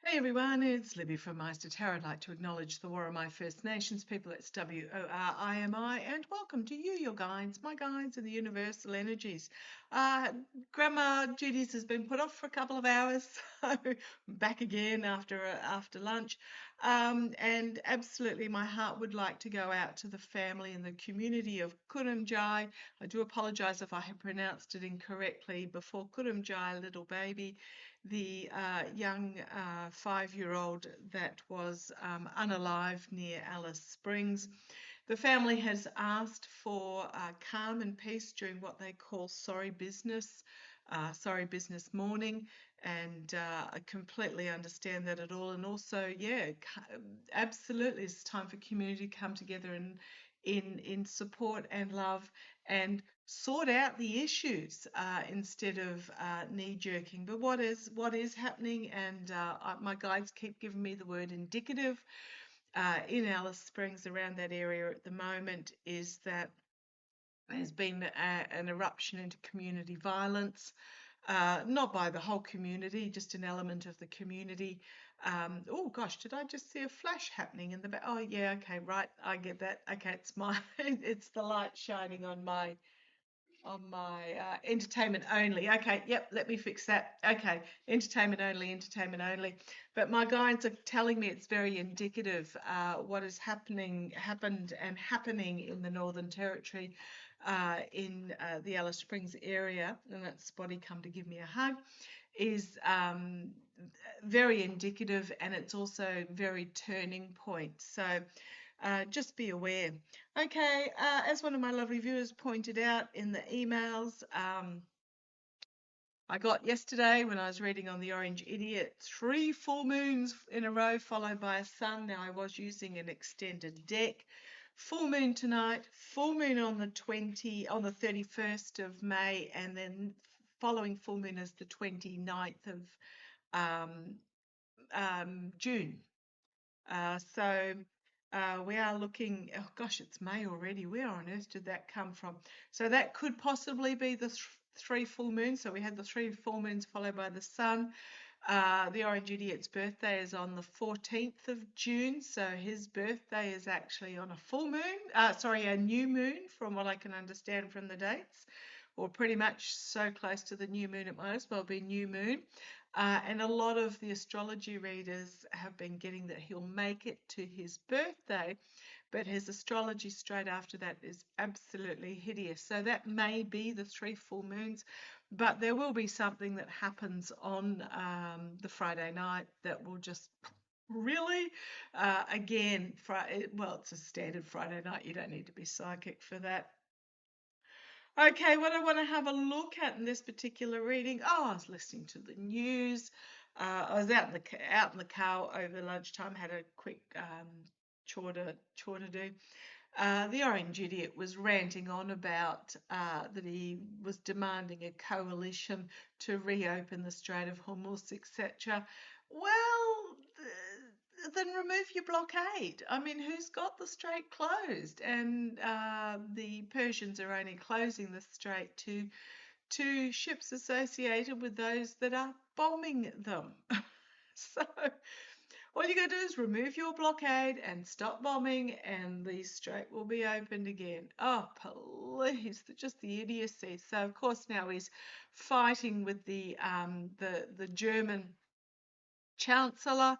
Hey everyone, it's Libby from maighstirtarot. I'd like to acknowledge the Worimi First Nations people. It's WORIMI, and welcome to you, your guides, my guides, and the universal energies. Grandma duties has been put off for a couple of hours, so back again after lunch. And absolutely, my heart would like to go out to the family and the community of Kurumjai. I do apologise if I have pronounced it incorrectly. Before Kurumjai, little baby, the young 5-year-old that was unalive near Alice Springs. The family has asked for calm and peace during what they call sorry business morning, and I completely understand that at all. And also, yeah, absolutely, it's time for community to come together and in support and love and sort out the issues instead of knee jerking. But what is happening, and my guides keep giving me the word indicative in Alice Springs around that area at the moment, is that there's been an eruption into community violence. Not by the whole community, just an element of the community. Oh gosh, did I just see a flash happening in the back? Oh yeah, okay, right, I get that. Okay, it's the light shining on my entertainment only. Okay, yep, let me fix that. Okay, entertainment only. But my guides are telling me it's very indicative what is happening in the Northern Territory, in the Alice Springs area, and that's Spotty come to give me a hug, is very indicative, and it's also very turning point. So just be aware. Okay, as one of my lovely viewers pointed out in the emails, I got yesterday when I was reading on the Orange Idiot, 3 full moons in a row followed by a sun. Now I was using an extended deck. Full moon tonight, full moon on the 31st of May, and then following full moon is the 29th of June. So we are looking, oh gosh, it's May already. Where on earth did that come from? So that could possibly be the 3 full moons. So we had the 3 full moons followed by the sun. The Orange Idiot's birthday is on the 14th of June. So his birthday is actually on a full moon. A new moon, from what I can understand from the dates. Or pretty much so close to the new moon, it might as well be new moon. And a lot of the astrology readers have been getting that he'll make it to his birthday, but his astrology straight after that is absolutely hideous. So that may be the 3 full moons, but there will be something that happens on the Friday night that will just really, again, well, it's a standard Friday night. You don't need to be psychic for that. Okay, what I want to have a look at in this particular reading. Oh, I was listening to the news. I was out in the car over lunchtime. Had a quick chore to do. The Orange Idiot was ranting on about that he was demanding a coalition to reopen the Strait of Hormuz, etc. Well, then remove your blockade. I mean, who's got the strait closed? And the Persians are only closing the strait to ships associated with those that are bombing them. So all you got to do is remove your blockade and stop bombing, and the strait will be opened again. Oh, please, just the idiocy. So of course now he's fighting with the German Chancellor,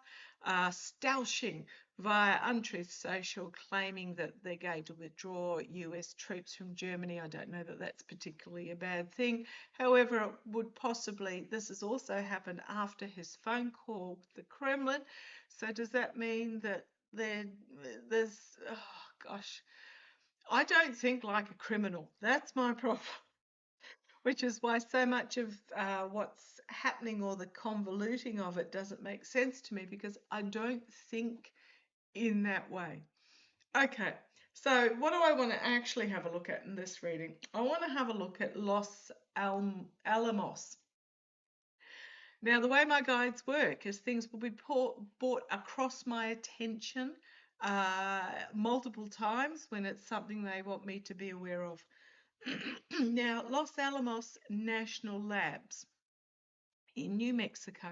Stausching via Untruth Social, claiming that they're going to withdraw US troops from Germany. I don't know that that's particularly a bad thing. However, it would possibly, this has also happened after his phone call with the Kremlin. So does that mean that there's, oh gosh, I don't think like a criminal. That's my problem. Which is why so much of what's happening, or the convoluting of it, doesn't make sense to me, because I don't think in that way. Okay, so what do I want to actually have a look at in this reading? I want to have a look at Los Alamos. Now, the way my guides work is things will be brought across my attention multiple times when it's something they want me to be aware of. Now, Los Alamos National Labs in New Mexico.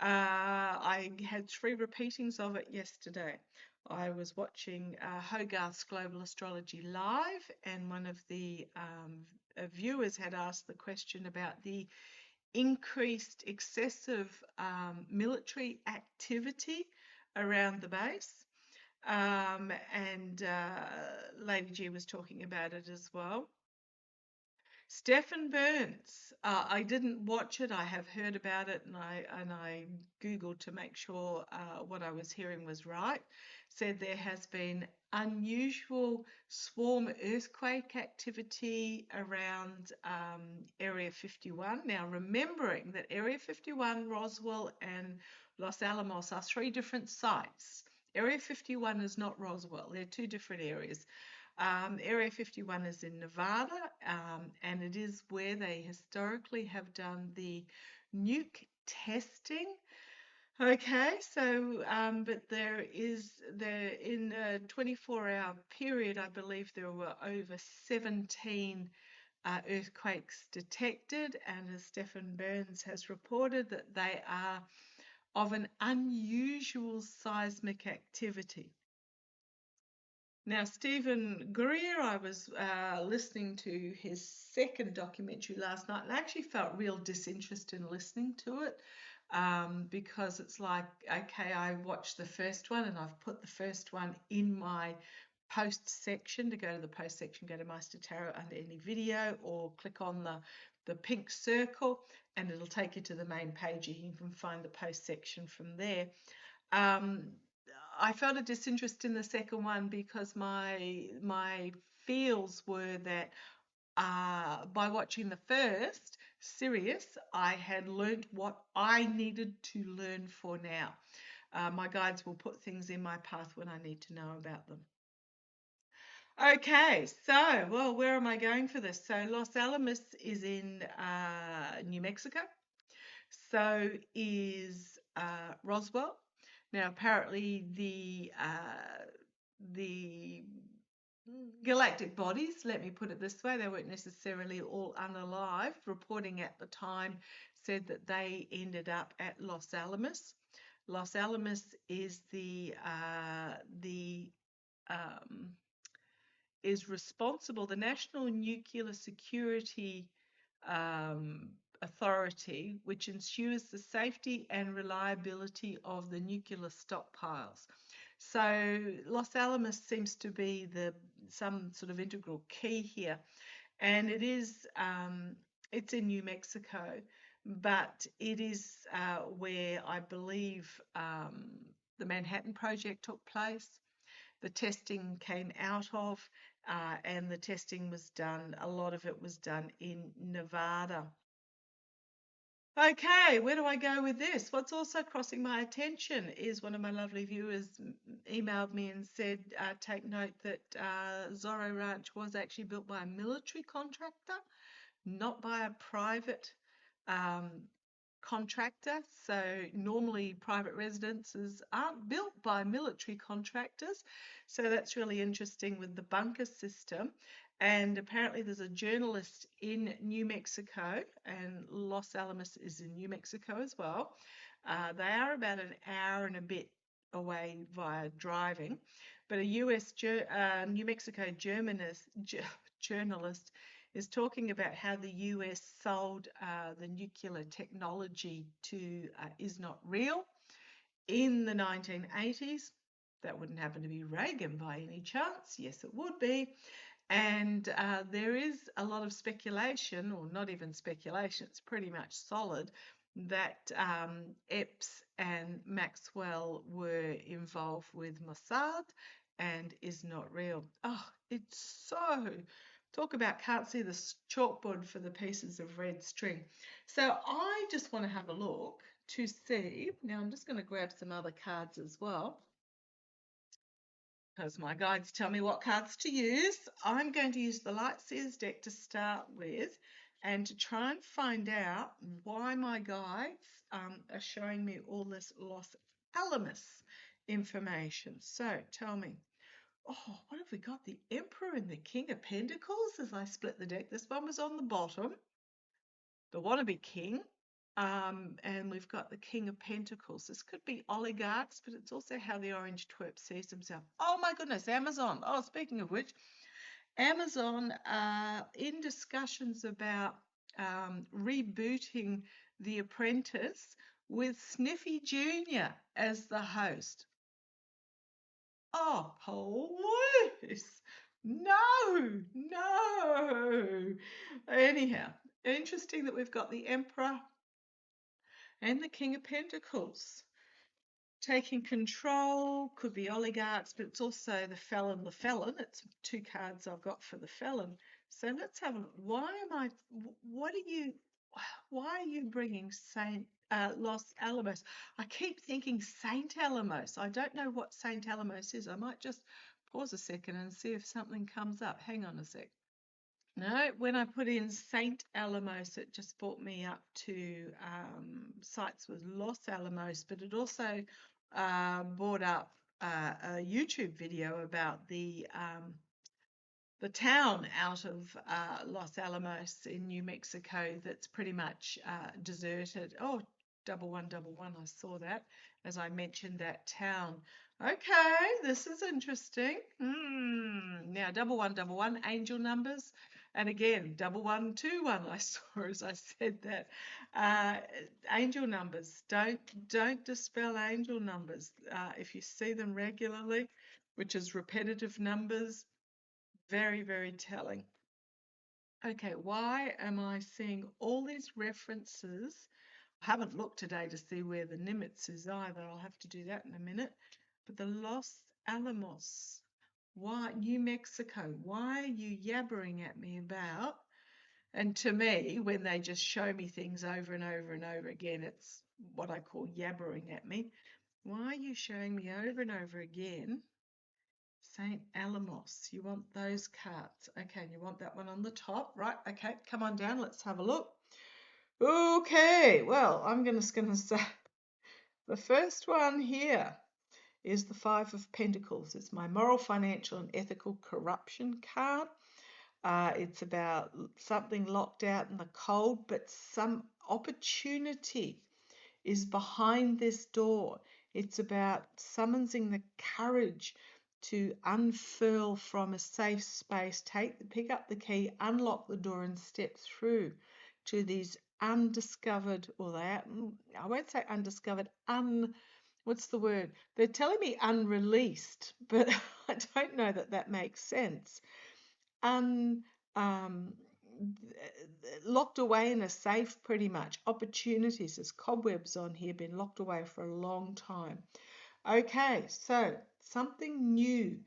I had 3 repeatings of it yesterday. I was watching Hogarth's Global Astrology Live, and one of the viewers had asked the question about the increased excessive military activity around the base. And Lady G was talking about it as well. Stephen Burns. I didn't watch it. I have heard about it, and I googled to make sure what I was hearing was right. Said there has been unusual swarm earthquake activity around Area 51. Now, remembering that Area 51, Roswell, and Los Alamos are 3 different sites. Area 51 is not Roswell. They're 2 different areas. Area 51 is in Nevada, and it is where they historically have done the nuke testing. Okay, so but in a 24-hour period, I believe there were over 17 earthquakes detected, and as Stephen Burns has reported, that they are of an unusual seismic activity. Now, Stephen Greer, I was listening to his second documentary last night, and I actually felt real disinterest in listening to it because it's like, okay, I watched the first one and I've put the first one in my post section. To go to the post section, go to maighstirtarot under any video, or click on the pink circle and it'll take you to the main page. You can find the post section from there. I felt a disinterest in the second one because my feels were that by watching the first series, I had learnt what I needed to learn for now. My guides will put things in my path when I need to know about them. Okay, so, well, where am I going for this? So Los Alamos is in New Mexico. So is Roswell. Now, apparently, the galactic bodies, let me put it this way, they weren't necessarily all unalive. Reporting at the time said that they ended up at Los Alamos. Los Alamos is is responsible. The National Nuclear Security Authority, which ensures the safety and reliability of the nuclear stockpiles. So Los Alamos seems to be some sort of integral key here, and it is it's in New Mexico, but it is where I believe the Manhattan Project took place. The testing came out of, and the testing was done. A lot of it was done in Nevada. Okay, where do I go with this? What's also crossing my attention is one of my lovely viewers emailed me and said, take note that Zorro Ranch was actually built by a military contractor, not by a private contractor. So normally private residences aren't built by military contractors. So that's really interesting with the bunker system. And apparently there's a journalist in New Mexico, and Los Alamos is in New Mexico as well. They are about an hour and a bit away via driving, but a New Mexico journalist is talking about how the US sold the nuclear technology to is not real in the 1980s. That wouldn't happen to be Reagan by any chance. Yes, it would be. And there is a lot of speculation, or not even speculation, it's pretty much solid, that Epps and Maxwell were involved with Mossad and is not real. Oh, it's so... Talk about can't see the chalkboard for the pieces of red string. So I just want to have a look to see. Now I'm just going to grab some other cards as well, because my guides tell me what cards to use. I'm going to use the Lightseers deck to start with, and to try and find out why my guides are showing me all this Los Alamos information. So tell me. Oh, what have we got? The Emperor and the King of Pentacles as I split the deck. This one was on the bottom. The wannabe king. And we've got the King of Pentacles. This could be oligarchs, but it's also how the orange twerp sees himself. Oh my goodness, Amazon. Oh, speaking of which, Amazon are in discussions about rebooting The Apprentice with Sniffy Jr. as the host. Oh, please. No, no. Anyhow, interesting that we've got the Emperor and the King of Pentacles taking control. Could be oligarchs, but it's also the felon, the felon. It's 2 cards I've got for the felon. So let's have a look. Why are you bringing Los Alamos? I keep thinking Saint Alamos. I don't know what Saint Alamos is. I might just pause a second and see if something comes up. Hang on a sec. No, when I put in Saint Alamos, it just brought me up to sites with Los Alamos, but it also brought up a YouTube video about the town out of Los Alamos in New Mexico that's pretty much deserted. Oh, 1111, I saw that as I mentioned that town. Okay, this is interesting. Now, 1111, angel numbers. And again, 1121, I saw as I said that. Angel numbers, don't dispel angel numbers. If you see them regularly, which is repetitive numbers, very, very telling. Okay, why am I seeing all these references? I haven't looked today to see where the Nimitz is either. I'll have to do that in a minute. But the Los Alamos, why New Mexico? Why are you yabbering at me about? And to me, when they just show me things over and over and over again, it's what I call yabbering at me. Why are you showing me over and over again St. Alamos? You want those cards. Okay, and you want that one on the top, right? Okay, come on down. Let's have a look. Okay, well, I'm just going to say the first one here is the Five of Pentacles. It's my moral, financial, and ethical corruption card. It's about something locked out in the cold, but some opportunity is behind this door. It's about summoning the courage to unfurl from a safe space, pick up the key, unlock the door, and step through to these undiscovered, or I won't say undiscovered, what's the word? They're telling me unreleased, but I don't know that that makes sense. Locked away in a safe, pretty much. Opportunities. There's cobwebs on here, been locked away for a long time. Okay, so something new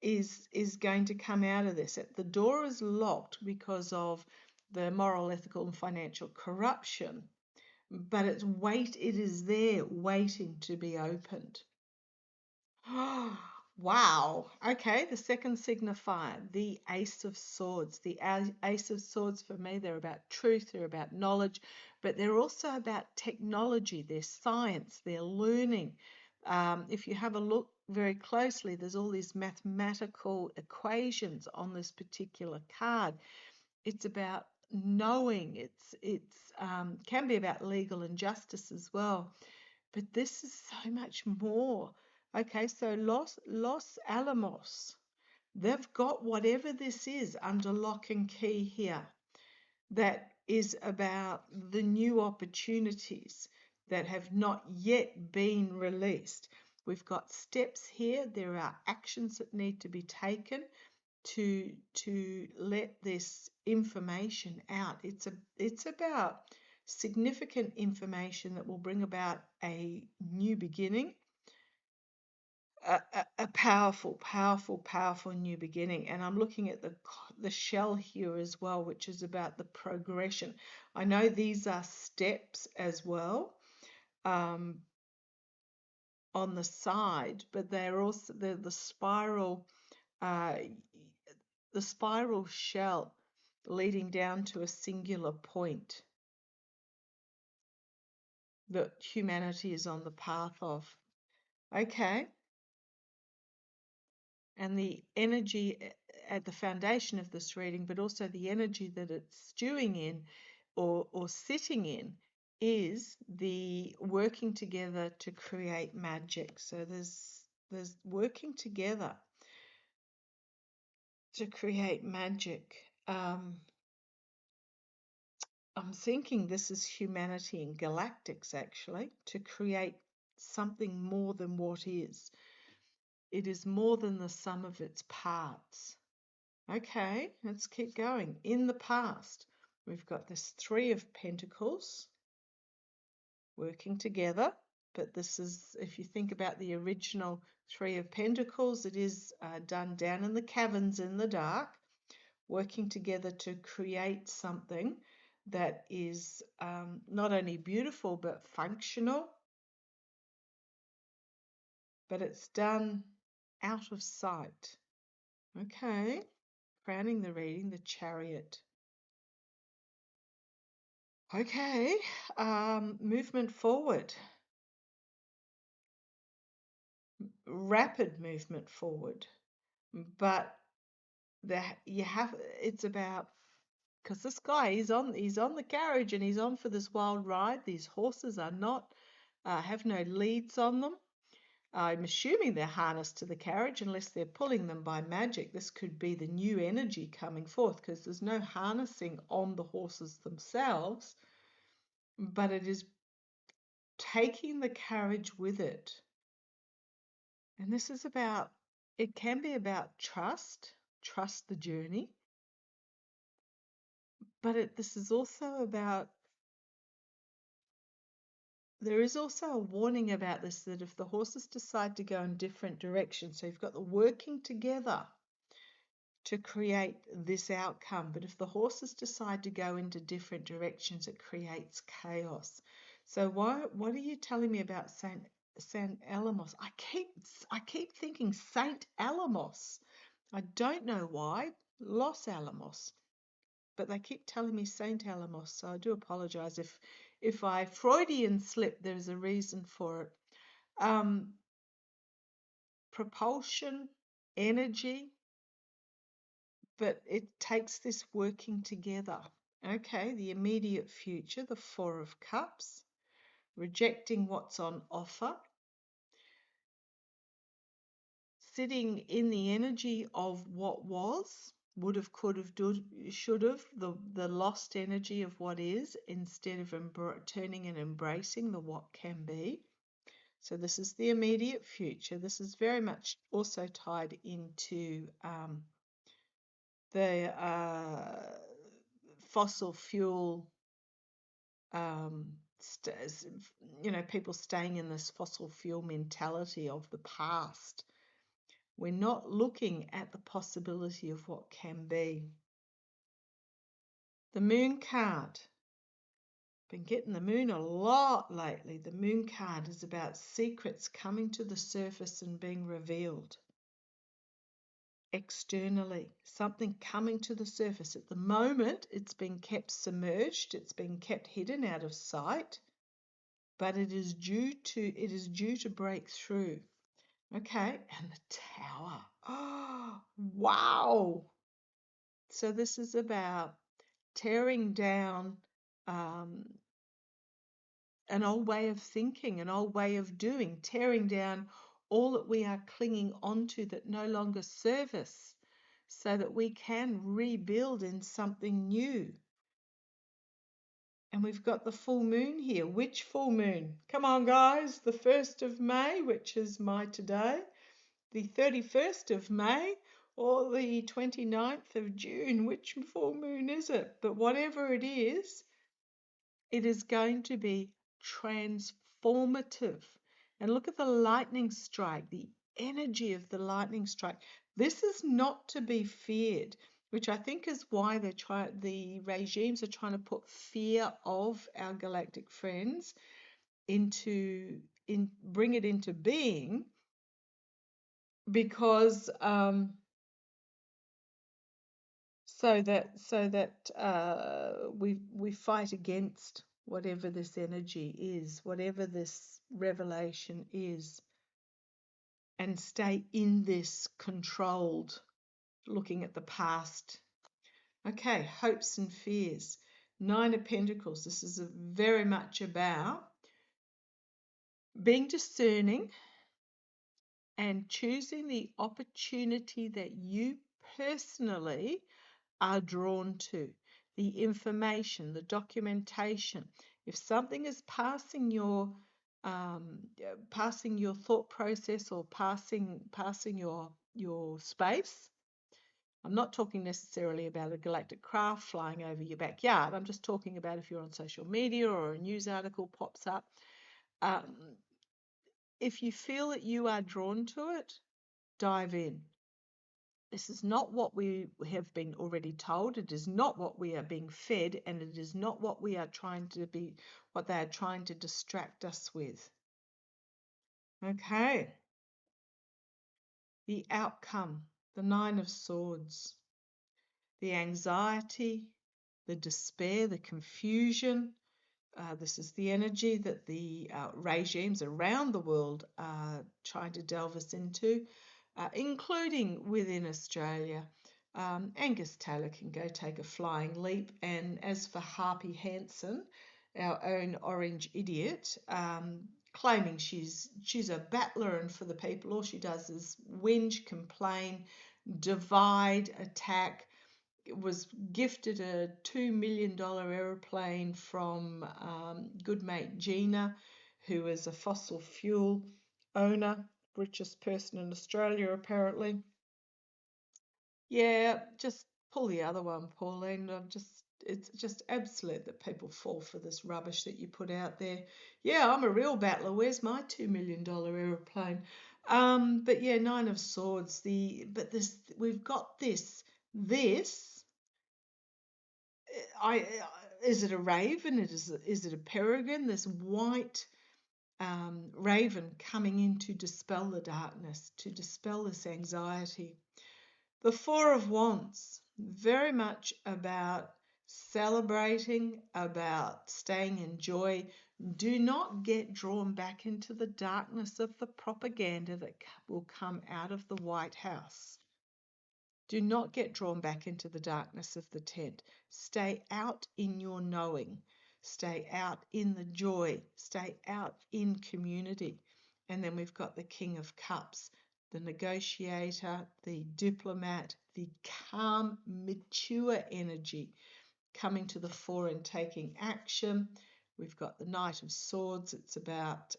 is going to come out of this. The door is locked because of the moral, ethical, and financial corruption, but it is there waiting to be opened. Wow. Okay, the second signifier, the Ace of Swords. The Ace of Swords, for me, they're about truth, they're about knowledge, but they're also about technology, they're science, they're learning. If you have a look very closely, there's all these mathematical equations on this particular card. It's about knowing. It's can be about legal and justice as well, but this is so much more. Okay, so Los Alamos, they've got whatever this is under lock and key here that is about the new opportunities that have not yet been released. We've got steps here. There are actions that need to be taken to let this information out. It's about significant information that will bring about a new beginning. A powerful, powerful, powerful new beginning. And I'm looking at the shell here as well, which is about the progression. I know these are steps as well on the side, but they're also the spiral shell leading down to a singular point that humanity is on the path of. Okay. And the energy at the foundation of this reading, but also the energy that it's stewing in or sitting in, is the working together to create magic. So there's working together to create magic. I'm thinking this is humanity and galactics, actually, to create something more than what is. It is more than the sum of its parts. Okay, let's keep going. In the past, we've got this Three of Pentacles working together, but this is, if you think about the original Three of Pentacles, it is done down in the caverns in the dark, working together to create something that is not only beautiful but functional, but it's done out of sight. Okay, crowning the reading, the Chariot. Okay, movement forward. Rapid movement forward. But it's about, because this guy, he's on the carriage and he's on for this wild ride. These horses are not, have no leads on them. I'm assuming they're harnessed to the carriage unless they're pulling them by magic. This could be the new energy coming forth because there's no harnessing on the horses themselves, but it is taking the carriage with it. And this is about, it can be about trust the journey, but this is also about, there is also a warning about this, that if the horses decide to go in different directions, so you've got the working together to create this outcome, but if the horses decide to go into different directions, it creates chaos. So what are you telling me about Saint Alamos? I keep thinking Saint Alamos. I don't know why. Los Alamos. But they keep telling me Saint Alamos, so I do apologize if I Freudian slip. There's a reason for it. Propulsion, energy, but it takes this working together. Okay, the immediate future, the Four of Cups, rejecting what's on offer, sitting in the energy of what was, would have, could have, should have, the lost energy of what is, instead of turning and embracing the what can be. So this is the immediate future. This is very much also tied into the fossil fuel, people staying in this fossil fuel mentality of the past. We're not looking at the possibility of what can be. The Moon card. Been getting the Moon a lot lately. The Moon card is about secrets coming to the surface and being revealed. Externally, something coming to the surface. At the moment, it's been kept submerged, it's been kept hidden out of sight, but it is due to break through. Okay, and the Tower. Oh, wow. So this is about tearing down an old way of thinking, an old way of doing, tearing down all that we are clinging onto that no longer serve us, so that we can rebuild in something new. And we've got the full moon here. Which full moon? Come on, guys. The 1st of May, which is my today, the 31st of May, or the 29th of June. Which full moon is it? But whatever it is going to be transformative. And look at the lightning strike, the energy of the lightning strike. This is not to be feared, which I think is why the regimes are trying to put fear of our galactic friends bring it into being, because so that we fight against whatever this energy is, whatever this revelation is, and stay in this controlled, looking at the past. Okay, hopes and fears. Nine of Pentacles. This is very much about being discerning and choosing the opportunity that you personally are drawn to, the information, the documentation. If something is passing your thought process or passing your space. I'm not talking necessarily about a galactic craft flying over your backyard. I'm just talking about if you're on social media or a news article pops up. If you feel that you are drawn to it, dive in. This is not what we have been already told. It is not what we are being fed, and it is not what we are trying to be, what they are trying to distract us with. Okay. The outcome, the Nine of Swords, the anxiety, the despair, the confusion. This is the energy that the regimes around the world are trying to delve us into, including within Australia. Angus Taylor can go take a flying leap. And as for Harpy Hanson, our own orange idiot, claiming she's a battler and for the people, all she does is whinge, complain, divide, attack. Was gifted a $2 million aeroplane from good mate Gina, who is a fossil fuel owner, richest person in Australia apparently. Yeah, just pull the other one, Pauline. It's just absolute that people fall for this rubbish that you put out there. Yeah, I'm a real battler. Where's my $2 million aeroplane? But yeah, Nine of Swords. We've got this. Is it a raven? Is it a peregrine? This white raven coming in to dispel the darkness, to dispel this anxiety. The Four of Wands, very much about celebrating, about staying in joy. Do not get drawn back into the darkness of the propaganda that will come out of the White House. Do not get drawn back into the darkness of the tent. Stay out in your knowing. Stay out in the joy. Stay out in community. And then we've got the King of Cups, the negotiator, the diplomat, the calm, mature energy coming to the fore and taking action. We've got the Knight of Swords. It's about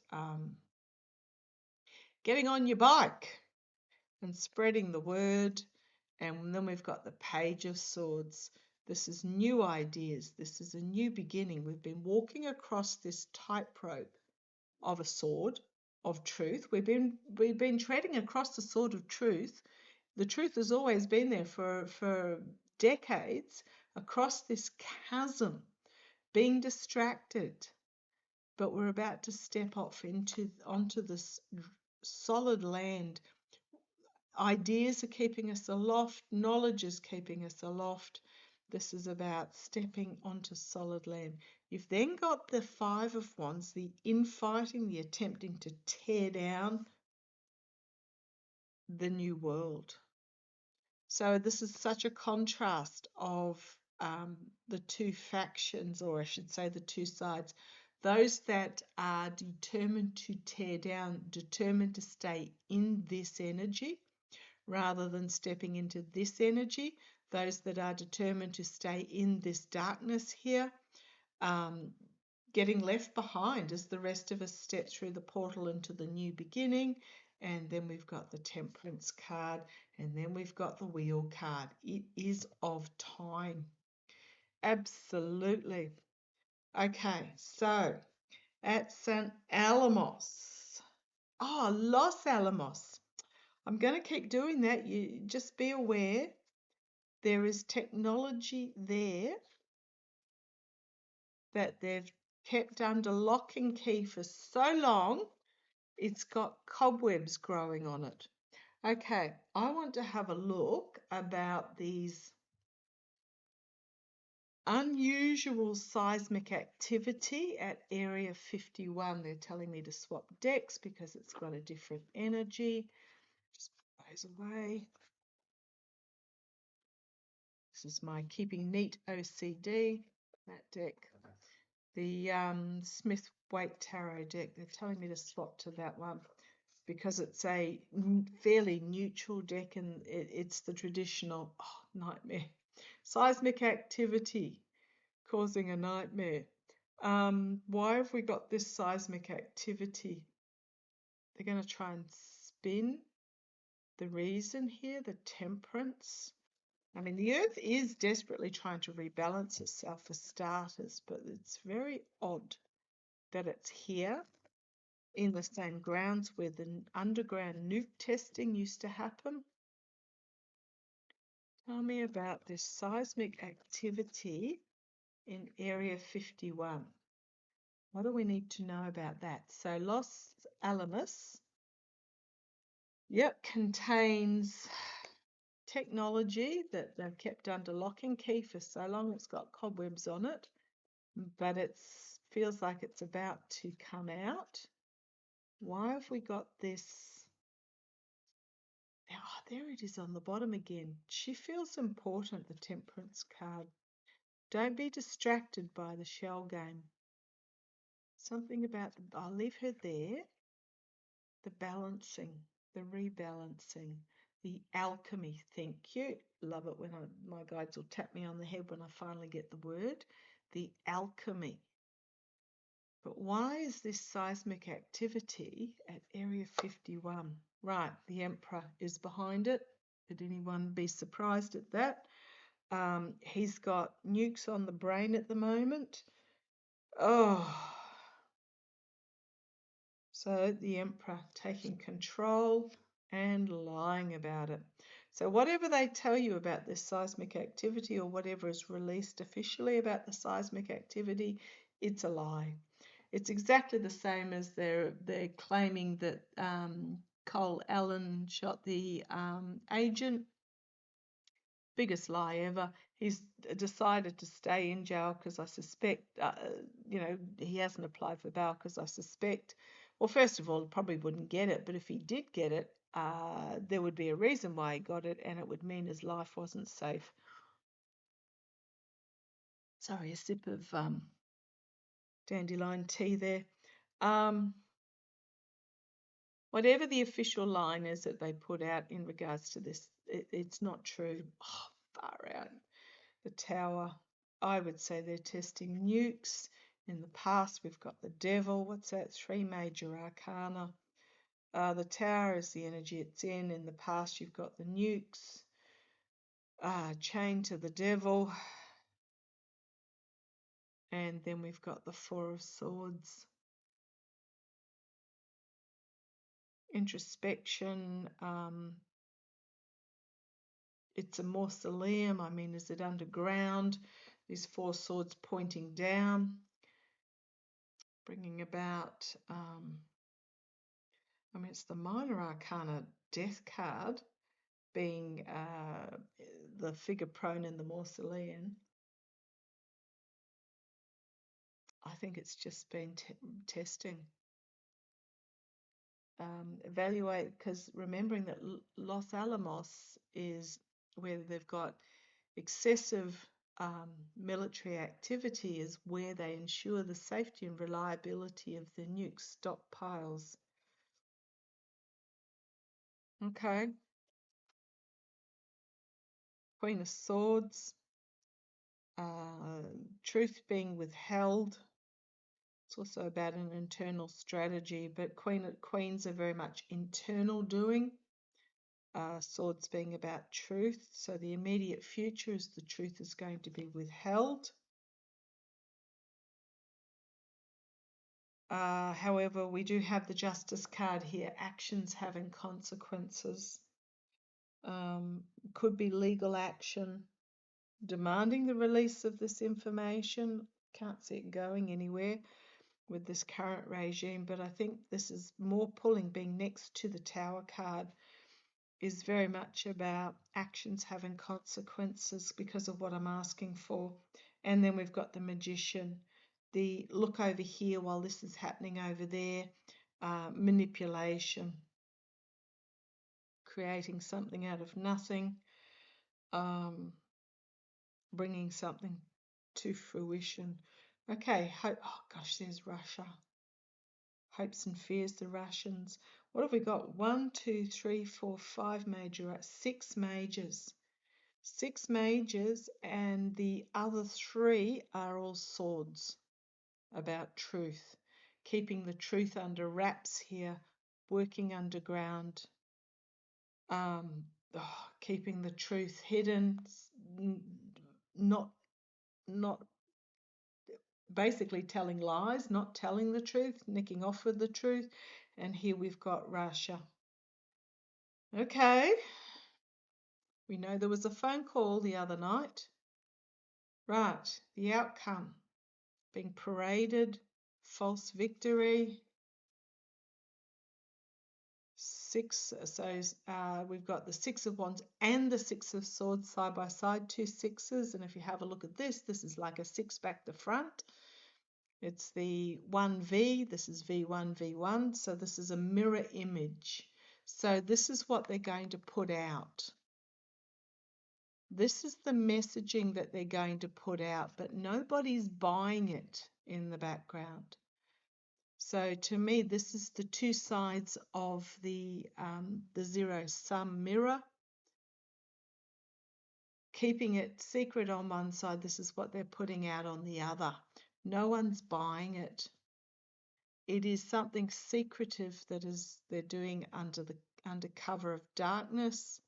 getting on your bike and spreading the word. And then we've got the Page of Swords. This is new ideas. This is a new beginning. We've been walking across this tightrope of a sword of truth. We've been treading across the sword of truth. The truth has always been there for decades, across this chasm, being distracted. But we're about to step off onto this solid land. Ideas are keeping us aloft. Knowledge is keeping us aloft. This is about stepping onto solid land. You've then got the Five of Wands, the infighting, the attempting to tear down the new world. So this is such a contrast of the two factions, or I should say the two sides. Those that are determined to tear down, determined to stay in this energy, rather than stepping into this energy. Those that are determined to stay in this darkness here, getting left behind as the rest of us step through the portal into the new beginning. And then we've got the Temperance card, and then we've got the Wheel card. It is of time. Absolutely. Okay, so at St. Alamos. Oh, Los Alamos. I'm going to keep doing that. You just be aware there is technology there that they've kept under lock and key for so long, it's got cobwebs growing on it. Okay, I want to have a look about these unusual seismic activity at Area 51. They're telling me to swap decks because it's got a different energy. Just put those away. This is my keeping neat OCD. that deck? The Smith-Waite Tarot deck. They're telling me to swap to that one because it's a fairly neutral deck, and it's the traditional nightmare. Seismic activity causing a nightmare. Why have we got this seismic activity? They're going to try and spin the reason here, the temperance. I mean, the earth is desperately trying to rebalance itself for starters, but it's very odd that it's here in the same grounds where the underground nuke testing used to happen. Tell me about this seismic activity in Area 51. What do we need to know about that? So Los Alamos, yep, contains technology that they've kept under lock and key for so long. It's got cobwebs on it, but it feels like it's about to come out. Why have we got this? Oh, there it is on the bottom again. She feels important, the Temperance card. Don't be distracted by the shell game. Something about, I'll leave her there. The balancing, the rebalancing, the alchemy. Thank you. Love it when my guides will tap me on the head when I finally get the word. The alchemy. But why is this seismic activity at Area 51? Right, the Emperor is behind it. Did anyone be surprised at that? He's got nukes on the brain at the moment. Oh. So the Emperor taking control and lying about it. So whatever they tell you about this seismic activity or whatever is released officially about the seismic activity, it's a lie. It's exactly the same as they're claiming that Cole Allen shot the agent. Biggest lie ever. He's decided to stay in jail because I suspect, he hasn't applied for bail because I suspect, well, first of all, probably wouldn't get it, but if he did get it, there would be a reason why he got it, and it would mean his life wasn't safe. Sorry, a sip of dandelion tea there. Whatever the official line is that they put out in regards to this, it's not true. Oh, far out. The Tower, I would say they're testing nukes. In the past, we've got the Devil. What's that? 3 major arcana. The Tower is the energy it's in. In the past, you've got the nukes. Chained to the Devil. And then we've got the 4 of Swords. Introspection. It's a mausoleum. I mean, is it underground? These 4 swords pointing down, bringing about, it's the minor arcana death card being the figure prone in the mausoleum. I think it's just been testing. Evaluate, because remembering that Los Alamos is where they've got excessive military activity, is where they ensure the safety and reliability of the nuke stockpiles. Okay. Queen of Swords. Truth being withheld. It's also about an internal strategy, but queens are very much internal doing. Swords being about truth. So the immediate future is the truth is going to be withheld. However, we do have the Justice card here. Actions having consequences. Could be legal action demanding the release of this information. Can't see it going anywhere with this current regime, but I think this is more pulling, being next to the Tower card, is very much about actions having consequences because of what I'm asking for. And then we've got the Magician, the look over here while this is happening over there, manipulation, creating something out of nothing, bringing something to fruition. Okay, hope, oh gosh, there's Russia. Hopes and fears, the Russians. What have we got? 1, 2, 3, 4, 5 major, 6 majors. 6 majors, and the other 3 are all swords about truth. Keeping the truth under wraps here, working underground, keeping the truth hidden, not basically telling lies, not telling the truth, nicking off with the truth. And here we've got Russia. Okay, we know there was a phone call the other night. Right, the outcome, being paraded, false victory. 6, so we've got the 6 of Wands and the 6 of Swords side by side, 2 6s. And if you have a look at this is like a 6 back to front. It's the 1V, this is V1, V1, so this is a mirror image. So this is what they're going to put out. This is the messaging that they're going to put out, but nobody's buying it in the background. So to me, this is the 2 sides of the zero-sum mirror. Keeping it secret on one side, this is what they're putting out on the other. No one's buying it. It is something secretive that they're doing under cover of darkness,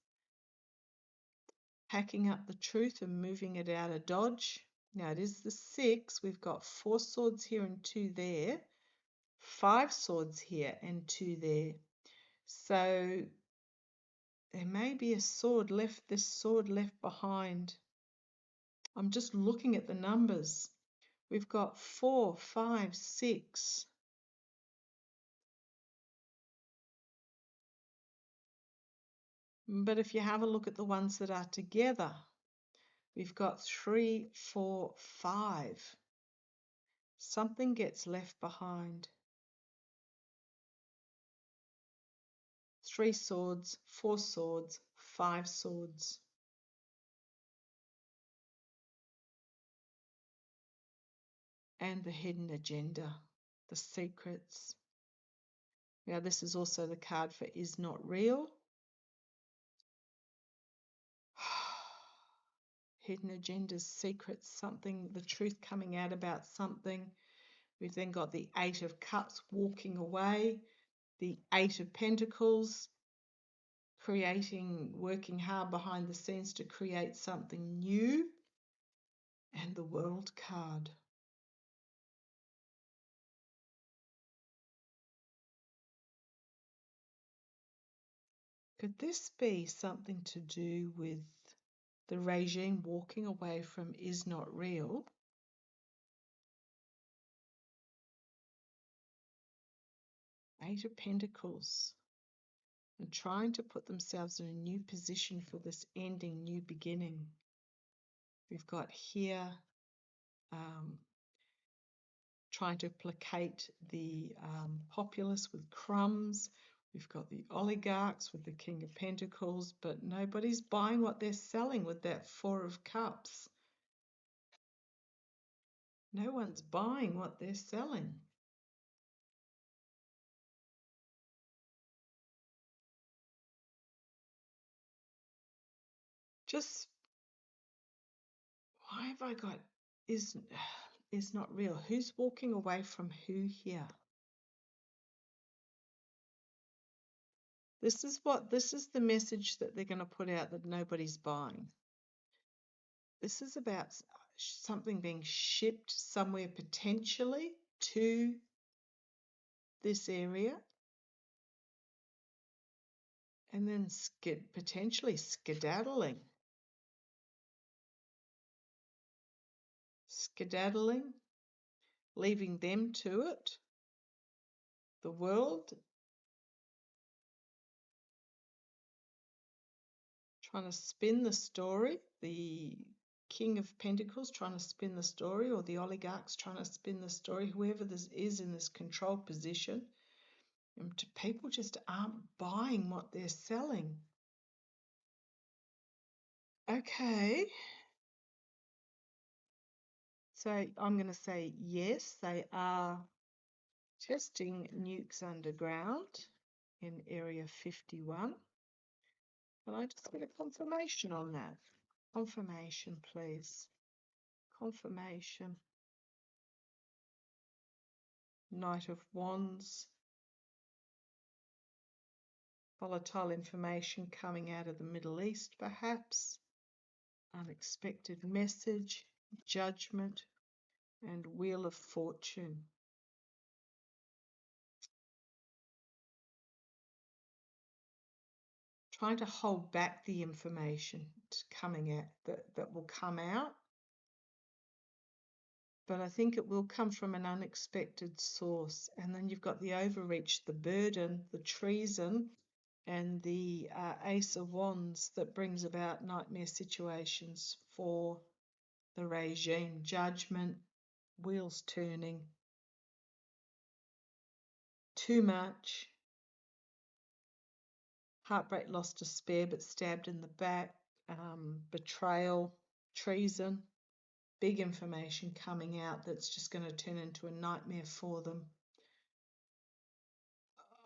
packing up the truth and moving it out of Dodge. Now it is the 6. We've got 4 swords here and 2 there. 5 swords here and 2 there. So there may be this sword left behind. I'm just looking at the numbers. We've got 4, 5, 6. But if you have a look at the ones that are together, we've got 3, 4, 5. Something gets left behind. 3 swords, 4 swords, 5 swords. And the hidden agenda, the secrets. Now this is also the card for is not real. Hidden agendas, secrets, something, the truth coming out about something. We've then got the 8 of Cups, walking away. The 8 of Pentacles, working hard behind the scenes to create something new. And the World card. Could this be something to do with the regime walking away from is not real? Eight of Pentacles, and trying to put themselves in a new position for this ending, new beginning. We've got here trying to placate the populace with crumbs. We've got the oligarchs with the King of Pentacles, but nobody's buying what they're selling with that 4 of Cups. No one's buying what they're selling. Just, why have I got is not real? Who's walking away from who here? This is the message that they're going to put out that nobody's buying. This is about something being shipped somewhere potentially to this area, and then potentially skedaddling, leaving them to it. The world trying to spin the story, the King of Pentacles trying to spin the story, or the oligarchs trying to spin the story, whoever this is in this control position. And people just aren't buying what they're selling. Okay. So I'm going to say yes, they are testing nukes underground in Area 51. Can I just get a confirmation on that? Confirmation, please. Confirmation. Knight of Wands. Volatile information coming out of the Middle East, perhaps. Unexpected message, Judgment, and Wheel of Fortune. Trying to hold back the information coming out that will come out. But I think it will come from an unexpected source. And then you've got the overreach, the burden, the treason, and the Ace of Wands that brings about nightmare situations for the regime. Judgment, wheels turning, too much, heartbreak, loss, despair, but stabbed in the back, betrayal, treason, big information coming out that's just going to turn into a nightmare for them.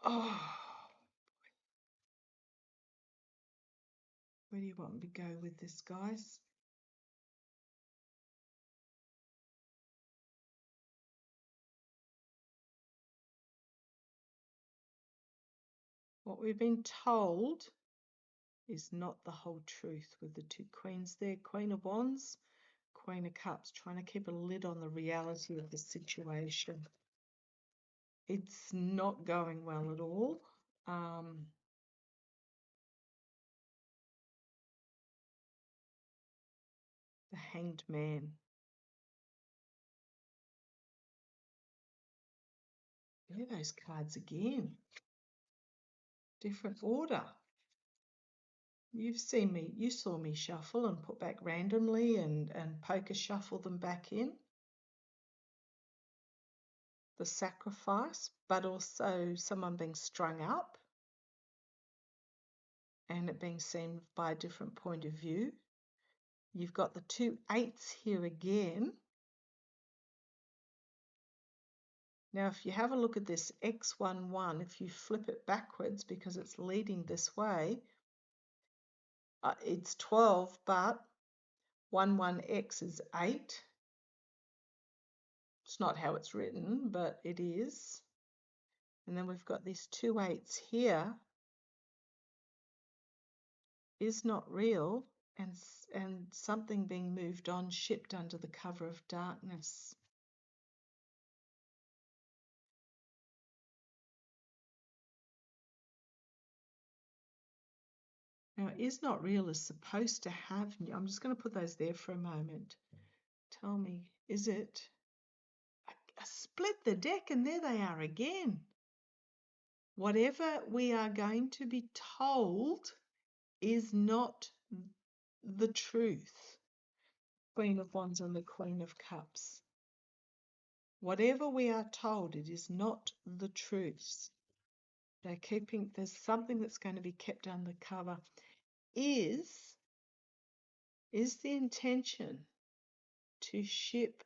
Oh, where do you want me to go with this, guys? What we've been told is not the whole truth with the two queens there. Queen of Wands, Queen of Cups, trying to keep a lid on the reality of the situation. It's not going well at all. The Hanged Man. Yeah, those cards again. Different order. You saw me shuffle and put back randomly and poker shuffle them back in. The Sacrifice, but also someone being strung up and it being seen by a different point of view. You've got the two eights here again. Now, if you have a look at this X11, if you flip it backwards because it's leading this way, it's 12, but 11X is 8. It's not how it's written, but it is. And then we've got these two eights here. Is not real, and something being moved on, shipped under the cover of darkness. Now, is not real is supposed to have, I'm just going to put those there for a moment. Tell me, is it? I split the deck and there they are again. Whatever we are going to be told is not the truth. Queen of Wands and the Queen of Cups. Whatever we are told, it is not the truth. There's something that's going to be kept undercover. Is the intention to ship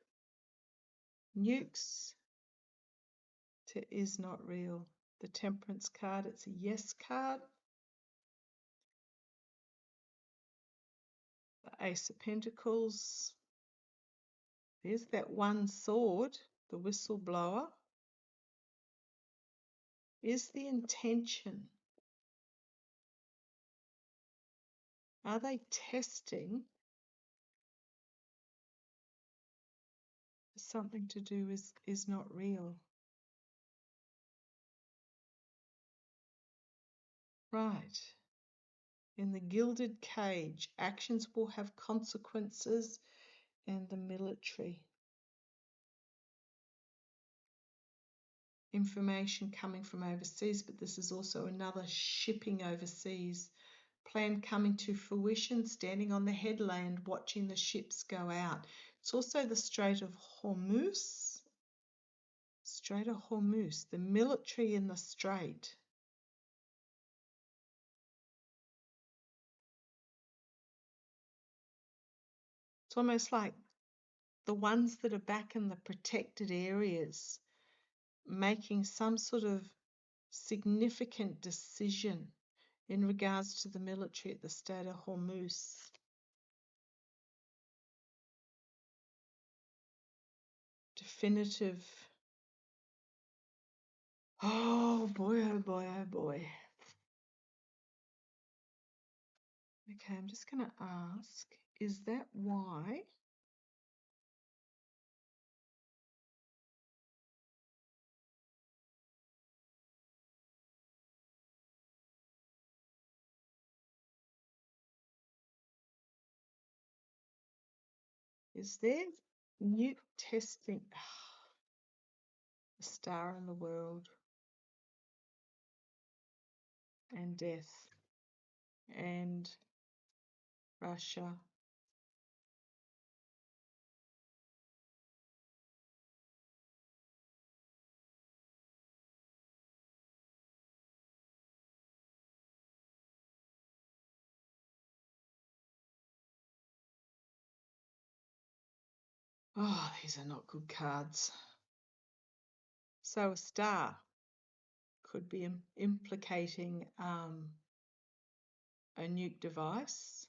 nukes to is not real? The Temperance card, it's a yes card. The Ace of Pentacles. There's that one sword, the whistleblower. Is the intention? Are they testing something to do with is not real? Right. In the gilded cage, actions will have consequences, and the military. Information coming from overseas, but this is also another shipping overseas. Plan coming to fruition, standing on the headland, watching the ships go out. It's also the Strait of Hormuz. Strait of Hormuz, the military in the strait. It's almost like the ones that are back in the protected areas, making some sort of significant decision in regards to the military at the Strait of Hormuz. Definitive. Oh boy, oh boy, oh boy. Okay, I'm just going to ask, is that why? Is there nuke testing? A star in the world and death and Russia. Oh, these are not good cards. So a star could be implicating a nuke device,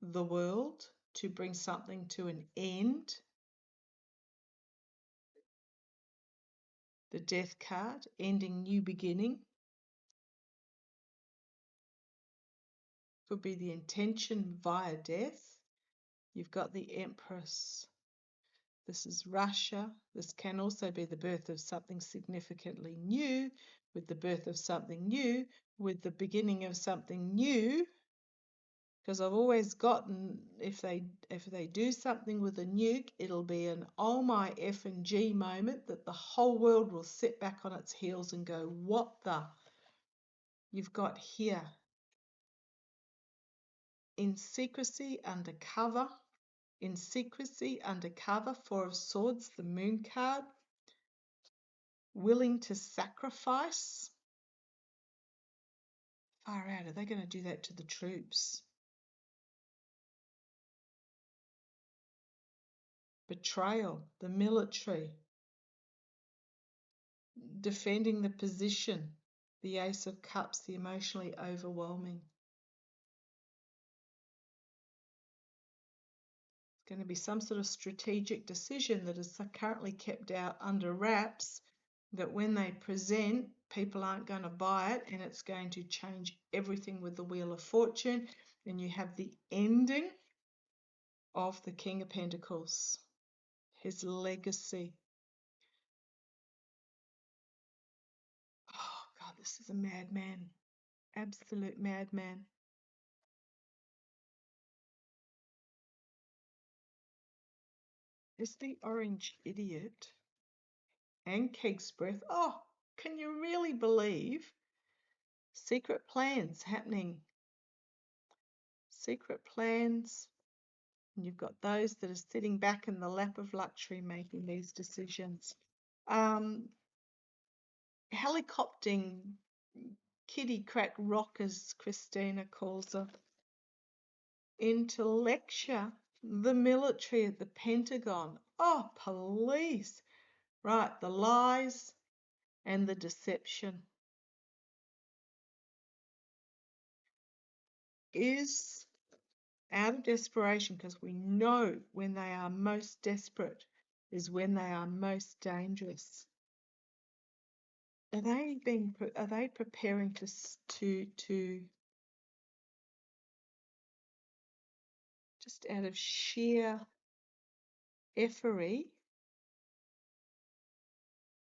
the world, to bring something to an end. The death card, ending, new beginning. Could be the intention via death. You've got the Empress. This is Russia. This can also be the birth of something significantly new, with the birth of something new, with the beginning of something new. Because I've always gotten, if they do something with a nuke, it'll be an oh my F and G moment that the whole world will sit back on its heels and go, what the? You've got here, in secrecy, undercover. In secrecy, undercover, Four of Swords, the Moon card. Willing to sacrifice. Far out, are they going to do that to the troops? Betrayal, the military. Defending the position, the Ace of Cups, the emotionally overwhelming. It's going to be some sort of strategic decision that is currently kept out under wraps, that when they present, people aren't going to buy it, and it's going to change everything with the Wheel of Fortune. And you have the ending of the King of Pentacles, his legacy. Oh God, this is a madman, absolute madman. Is the Orange Idiot and Keg's Breath. Oh, can you really believe? Secret plans happening. Secret plans. And you've got those that are sitting back in the lap of luxury making these decisions. Helicoptering, kitty crack rockers, Christina calls her. Intellectua, the military at the Pentagon. Oh, police. Right, the lies and the deception. Is out of desperation, because we know when they are most desperate is when they are most dangerous. Are they preparing to just out of sheer effery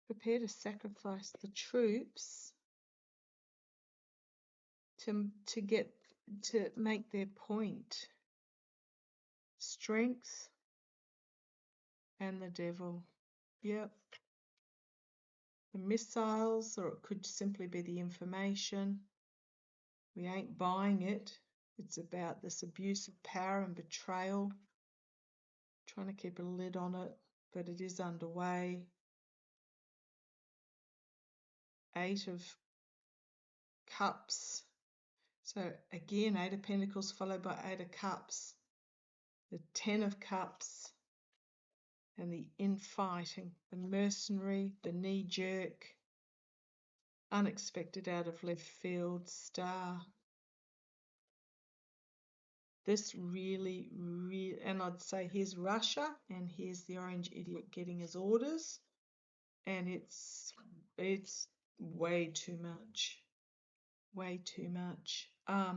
prepare to sacrifice the troops to make their point? Strength and the devil. Yep. The missiles, or it could simply be the information. We ain't buying it. It's about this abuse of power and betrayal. Trying to keep a lid on it, but it is underway. Eight of Cups. So again, Eight of Pentacles followed by Eight of Cups. The Ten of Cups. and the infighting, the mercenary, the knee-jerk, unexpected out of left field, star. This really, and I'd say here's Russia, and here's the orange idiot getting his orders, and it's way too much, way too much. I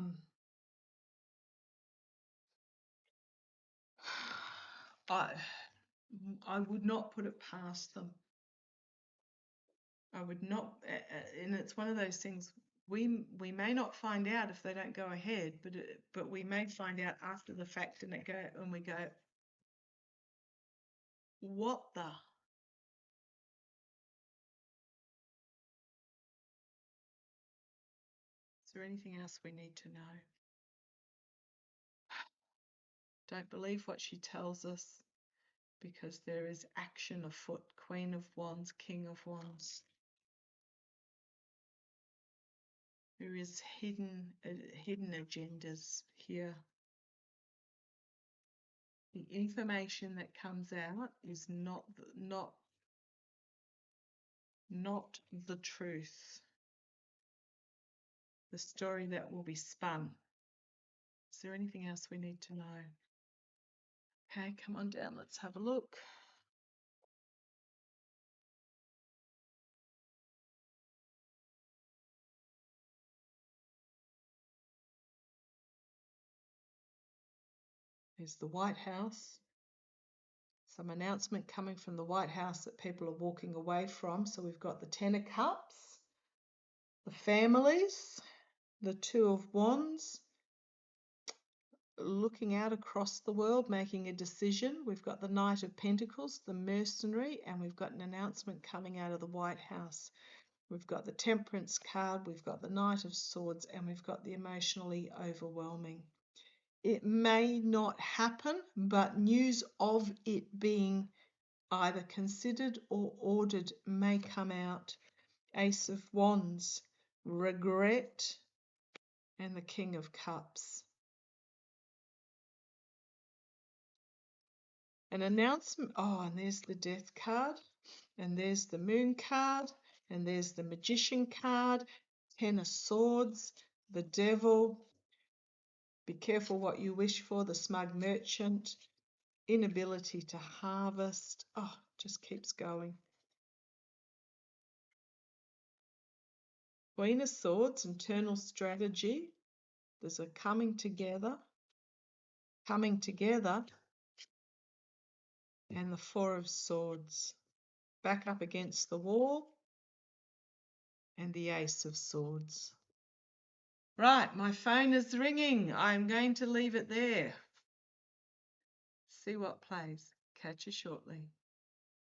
would not put it past them. I would not, and it's one of those things. We may not find out if they don't go ahead, but we may find out after the fact, and we go, what the? Is there anything else we need to know? Don't believe what she tells us, because there is action afoot. Queen of Wands, King of Wands. There is hidden agendas here. The information that comes out is not the truth. The story that will be spun. Is there anything else we need to know? Okay, come on down, let's have a look. There's the White House. Some announcement coming from the White House that people are walking away from. So we've got the Ten of Cups, the families, the Two of Wands, looking out across the world, making a decision. We've got the Knight of Pentacles, the mercenary, and we've got an announcement coming out of the White House. We've got the Temperance card, we've got the Knight of Swords, and we've got the emotionally overwhelming. It may not happen, but news of it being either considered or ordered may come out. Ace of Wands, regret, and the King of Cups. An announcement. Oh, and there's the Death card, and there's the Moon card, and there's the Magician card, Ten of Swords, the Devil. Be careful what you wish for, the Smug Merchant, inability to harvest. Oh, just keeps going. Queen of Swords, internal strategy. There's a coming together, and the Four of Swords. Back up against the wall, and the Ace of Swords. Right, my phone is ringing. I'm going to leave it there. See what plays. Catch you shortly.